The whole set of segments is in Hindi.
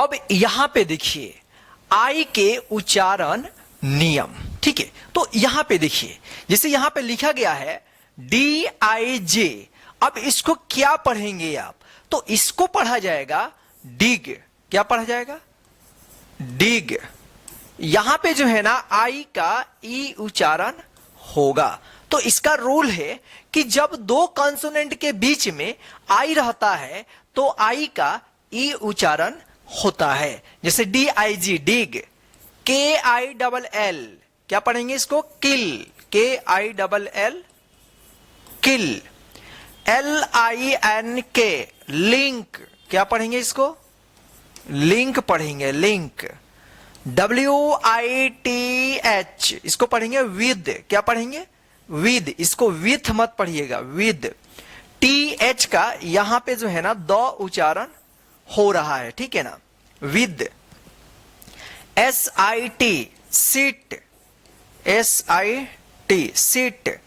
अब यहां पे देखिए आई के उच्चारण नियम, ठीक है। तो यहां पे देखिए जैसे यहां पे लिखा गया है DIJ, अब इसको क्या पढ़ेंगे आप? तो इसको पढ़ा जाएगा डिग। क्या पढ़ा जाएगा? डिग। यहां पे जो है ना आई का ई उच्चारण होगा। तो इसका रूल है कि जब दो कंसोनेंट के बीच में आई रहता है तो आई का ई उच्चारण होता है। जैसे DIG डिग, KILL क्या पढ़ेंगे इसको? किल, KILL किल। LINK लिंक, क्या पढ़ेंगे इसको? लिंक पढ़ेंगे, लिंक। WITH इसको पढ़ेंगे विद, क्या पढ़ेंगे? विद, इसको विथ मत पढ़िएगा, विद। TH का यहां पे जो है ना द उच्चारण हो रहा है, ठीक है ना, with. SIT sit, SIT sit.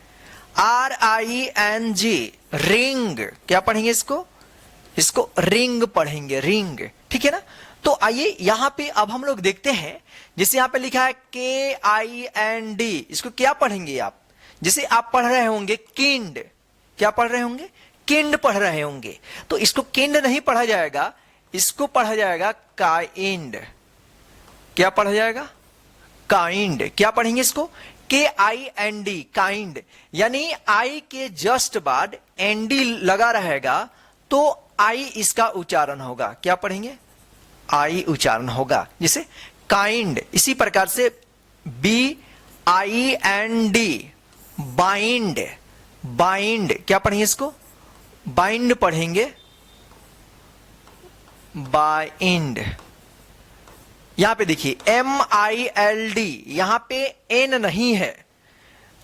RING ring, क्या पढ़ेंगे इसको? इसको रिंग पढ़ेंगे, रिंग, ठीक है ना। तो आइए यहां पे अब हम लोग देखते हैं, जैसे यहां पे लिखा है KIND, इसको क्या पढ़ेंगे आप? जैसे आप पढ़ रहे होंगे किंड, क्या पढ़ रहे होंगे? किंड पढ़ रहे होंगे। तो इसको किंड नहीं पढ़ा जाएगा, इसको पढ़ा जाएगा काइंड। क्या पढ़ा जाएगा? काइंड। क्या पढ़ेंगे इसको? KIND kind. यानी आई के जस्ट बाद एनडी लगा रहेगा तो आई इसका उच्चारण होगा। क्या पढ़ेंगे? आई उच्चारण होगा। जैसे काइंड, इसी प्रकार से BIND बाइंड, बाइंड, क्या पढ़ेंगे इसको? बाइंड पढ़ेंगे, बाइंड। यहां पे देखिए MILD, यहां पे एन नहीं है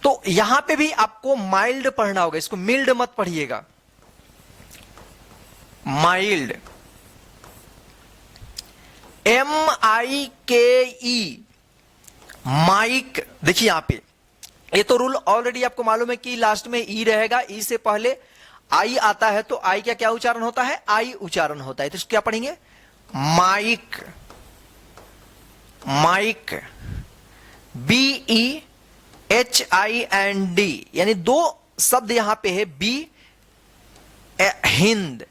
तो यहां पे भी आपको माइल्ड पढ़ना होगा, इसको मिल्ड मत पढ़िएगा, माइल्ड। MIKE mic. देखिए यहां पे ये तो रूल ऑलरेडी आपको मालूम है कि लास्ट में ई रहेगा, ई से पहले आई आता है तो आई का क्या उच्चारण होता है? आई उच्चारण होता है। तो इसको क्या पढ़ेंगे? Mic, mic. BEHIND यानी दो शब्द यहां पे है, बी हिंद,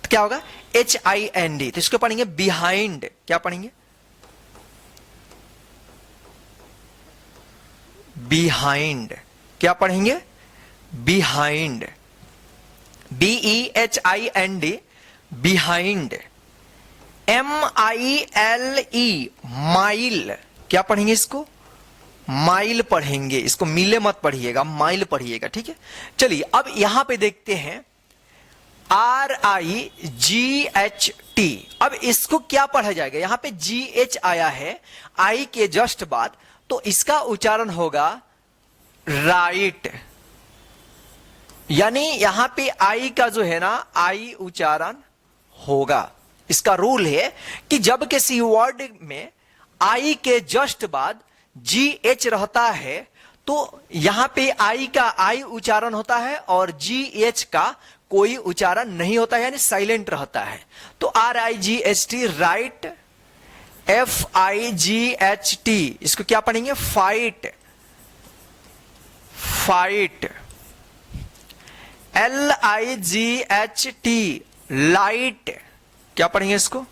क्या होगा? HIND, तो इसको पढ़ेंगे बिहाइंड। क्या पढ़ेंगे? बिहाइंड। क्या पढ़ेंगे? Behind, BEHIND behind. MILE mile, क्या पढ़ेंगे इसको? माइल पढ़ेंगे, इसको मिले मत पढ़िएगा, माइल पढ़िएगा, ठीक है। चलिए अब यहां पे देखते हैं RIGHT। अब इसको क्या पढ़ा जाएगा? यहां पे GH आया है आई के जस्ट बाद, तो इसका उच्चारण होगा राइट। यानी यहां पे आई का जो है ना आई उच्चारण होगा। इसका रूल है कि जब किसी वर्ड में आई के जस्ट बाद GH रहता है तो यहां पे आई का आई उच्चारण होता है और GH का कोई उच्चारण नहीं होता है, यानी साइलेंट रहता है। तो RIGHT राइट। FIGHT इसको क्या पढ़ेंगे? Fight, fight. LIGHT लाइट, क्या पढ़ेंगे इसको?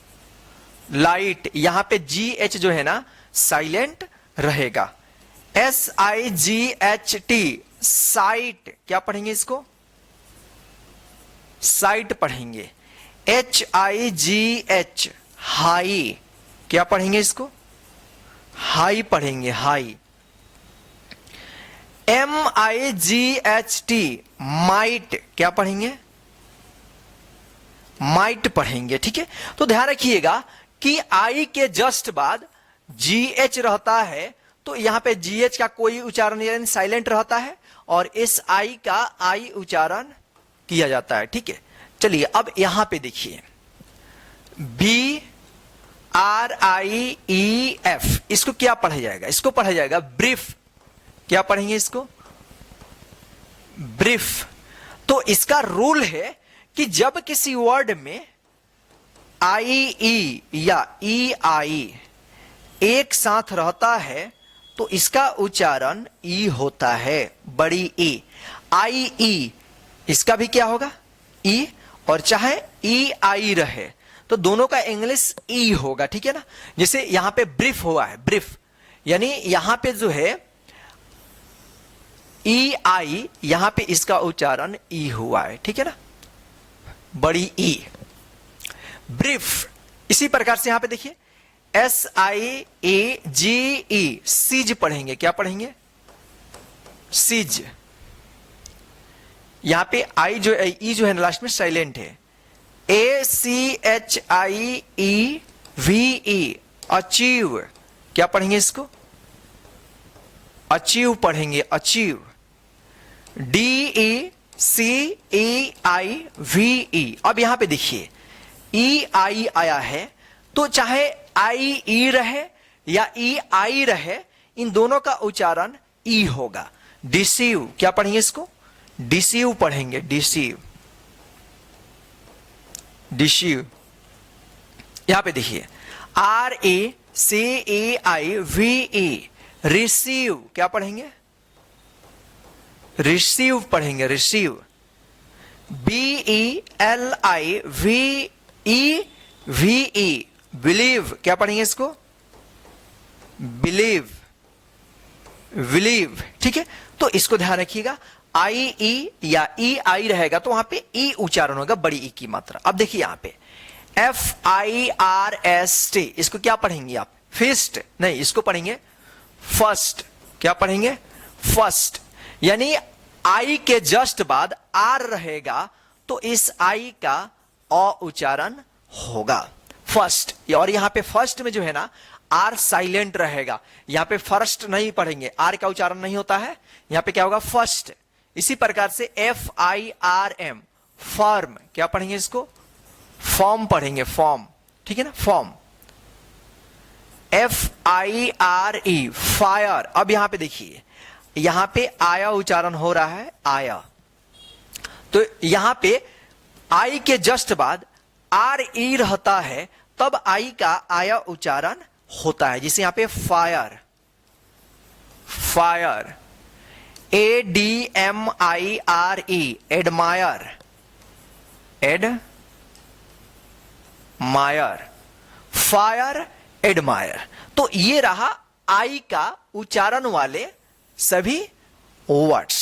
लाइट। यहां पे GH जो है ना साइलेंट रहेगा। SIGHT साइट, क्या पढ़ेंगे इसको? साइट पढ़ेंगे। HIGH हाई, क्या पढ़ेंगे इसको? हाई पढ़ेंगे, हाई। MIGHT माइट, क्या पढ़ेंगे? माइट पढ़ेंगे, ठीक है। तो ध्यान रखिएगा कि आई के जस्ट बाद GH रहता है तो यहां पे GH का कोई उच्चारण यानी साइलेंट रहता है और इस आई का आई उच्चारण किया जाता है, ठीक है। चलिए अब यहां पे देखिए BRIEF, इसको क्या पढ़ा जाएगा? इसको पढ़ा जाएगा ब्रीफ। क्या पढ़ेंगे इसको? ब्रीफ। तो इसका रूल है कि जब किसी वर्ड में आई ई या ई आई एक साथ रहता है तो इसका उच्चारण ई होता है, बड़ी ई। आई ई इसका भी क्या होगा, ई, और चाहे ई आई रहे तो दोनों का इंग्लिश ई होगा, ठीक है ना। जैसे यहां पे ब्रीफ हुआ है, ब्रीफ, यानी यहां पे जो है ई आई, यहां पे इसका उच्चारण ई हुआ है, ठीक है ना, बड़ी ई, ब्रीफ। इसी प्रकार से यहां पे देखिए SIAGE, सीज पढ़ेंगे, क्या पढ़ेंगे, सीज। यहां पे आई जो ई जो है ना लास्ट में साइलेंट है। ACHIEVE, अचीव, क्या पढ़ेंगे इसको, अचीव पढ़ेंगे, अचीव। DECEIVE। अब यहां पे देखिए ई आई आया है तो चाहे आई ई रहे या ई आई रहे, इन दोनों का उच्चारण ई होगा। डिसीव, क्या पढ़ेंगे इसको, डिसीव पढ़ेंगे, डिसीव, डिसीव। यहां पे देखिए RACAIVE, रिसीव, क्या पढ़ेंगे, रिसीव पढ़ेंगे, रिसीव। BELIVEVE, बिलीव, क्या पढ़ेंगे इसको, बिलीव, बिलीव, ठीक है। तो इसको ध्यान रखिएगा, आई ई या ई आई रहेगा तो वहां पे ई उच्चारण होगा, बड़ी ई की मात्रा। अब देखिए यहां पे FIRST, इसको क्या पढ़ेंगे आप, फिस्ट नहीं, इसको पढ़ेंगे फर्स्ट, क्या पढ़ेंगे, फर्स्ट। यानी आई के जस्ट बाद आर रहेगा तो इस आई का अ उच्चारण होगा, फर्स्ट। और यहां पे फर्स्ट में जो है ना आर साइलेंट रहेगा, यहां पे फर्स्ट नहीं पढ़ेंगे, आर का उच्चारण नहीं होता है, यहां पे क्या होगा, फर्स्ट। इसी प्रकार से FIRM, फॉर्म, क्या पढ़ेंगे इसको, फॉर्म पढ़ेंगे, फॉर्म, ठीक है ना, फॉर्म। FIRE, fire. अब यहां पे देखिए, यहां पे आया उच्चारण हो रहा है, आया, तो यहां पे आई के जस्ट बाद आर ई रहता है तब आई का आया उच्चारण होता है, जिसे यहां पे fire, fire. ADMIRE, admire, admire, fire, admire. तो ये रहा आई का उच्चारण वाले सभी वर्ड्स।